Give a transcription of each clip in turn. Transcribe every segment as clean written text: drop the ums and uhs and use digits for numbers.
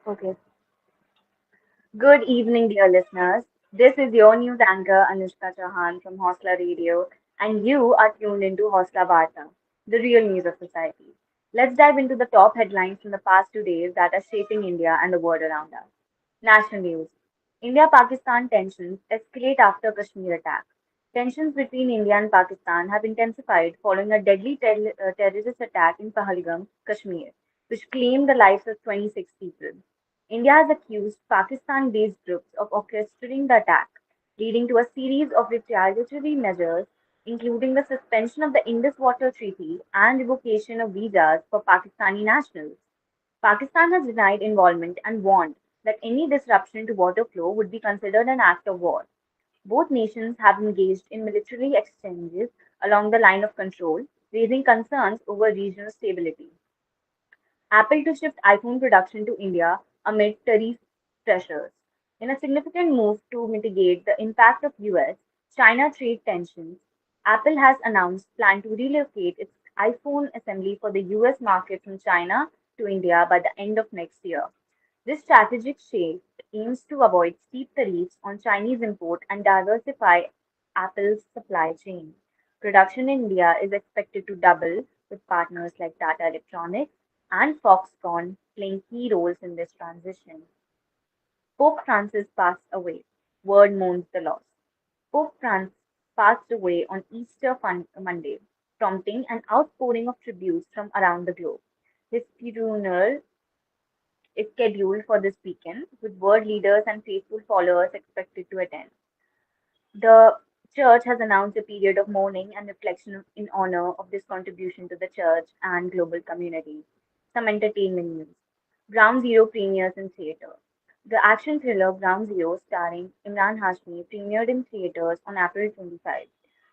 Okay. Good evening, dear listeners. This is your news anchor Anushka Chauhan from Hosla Radio, and you are tuned into Hosla Varta, the real news of society. Let's dive into the top headlines from the past 2 days that are shaping India and the world around us. National news. India-Pakistan tensions escalate after Kashmir attack. Tensions between India and Pakistan have intensified following a deadly terrorist attack in Pahalgam, Kashmir, which claimed the lives of 26 people. India has accused Pakistan-based groups of orchestrating the attack, leading to a series of retaliatory measures, including the suspension of the Indus Water Treaty and revocation of visas for Pakistani nationals. Pakistan has denied involvement and warned that any disruption to water flow would be considered an act of war. Both nations have engaged in military exchanges along the line of control, raising concerns over regional stability. Apple to shift iPhone production to India amid tariff pressures. In a significant move to mitigate the impact of US China trade tensions, Apple has announced plan to relocate its iPhone assembly for the US market from China to India by the end of next year. This strategic shift aims to avoid steep tariffs on Chinese import and diversify Apple's supply chain. Production in India is expected to double, with partners like Tata Electronics and Foxconn playing key roles in this transition. Pope Francis passed away. World mourns the loss. Pope Francis passed away on Monday, prompting an outpouring of tributes from around the globe. His funeral is scheduled for this weekend, with world leaders and faithful followers expected to attend. The church has announced a period of mourning and reflection in honor of this contribution to the church and global community. Some entertainment news. Ground Zero premieres in theatre. The action thriller Ground Zero, starring Imran Hashmi, premiered in theatres on April 25.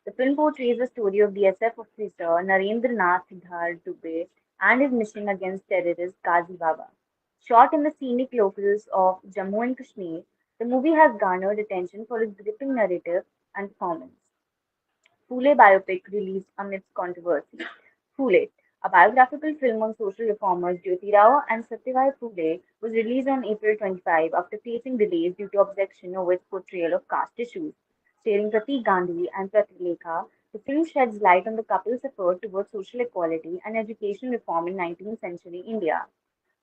The film portrays the story of BSF officer Narendra Nath Siddhar Dubey and his mission against terrorist Ghazi Baba. Shot in the scenic locales of Jammu and Kashmir, the movie has garnered attention for its gripping narrative and performance. Phule biopic released amidst controversy. Phule, a biographical film on social reformers Jyotirao and Satyabhai Phule, was released on April 25 after facing delays due to objection over its portrayal of caste issues. Starring Pratik Gandhi and Pratilekha, the film sheds light on the couple's effort towards social equality and education reform in 19th century India.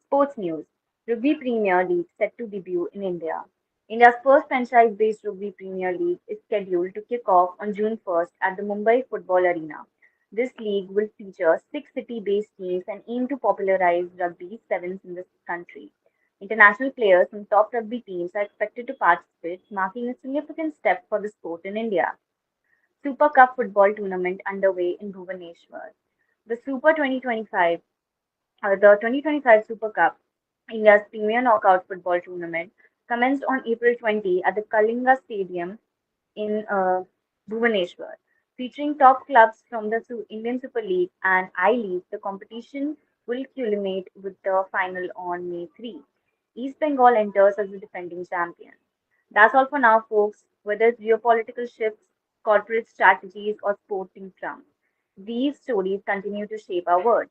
Sports news. Rugby Premier League set to debut in India. India's first franchise-based Rugby Premier League is scheduled to kick off on June 1st at the Mumbai Football Arena. This league will feature six city-based teams and aim to popularize rugby sevens in the country. International players from top rugby teams are expected to participate, marking a significant step for the sport in India. Super Cup football tournament underway in Bhubaneswar. The Super 2025 the 2025 Super Cup, India's premier knockout football tournament, commenced on April 20 at the Kalinga Stadium in Bhubaneswar. Featuring top clubs from the Indian Super League and I League, the competition will culminate with the final on May 3. East Bengal enters as the defending champion. That's all for now, folks. Whether it's geopolitical shifts, corporate strategies, or sporting trumps, these stories continue to shape our world.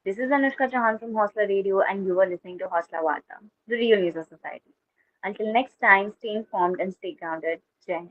This is Anushka Chauhan from Hosla Radio, and you are listening to Hosla Varta, the real news of society. Until next time, stay informed and stay grounded. Jai Hind.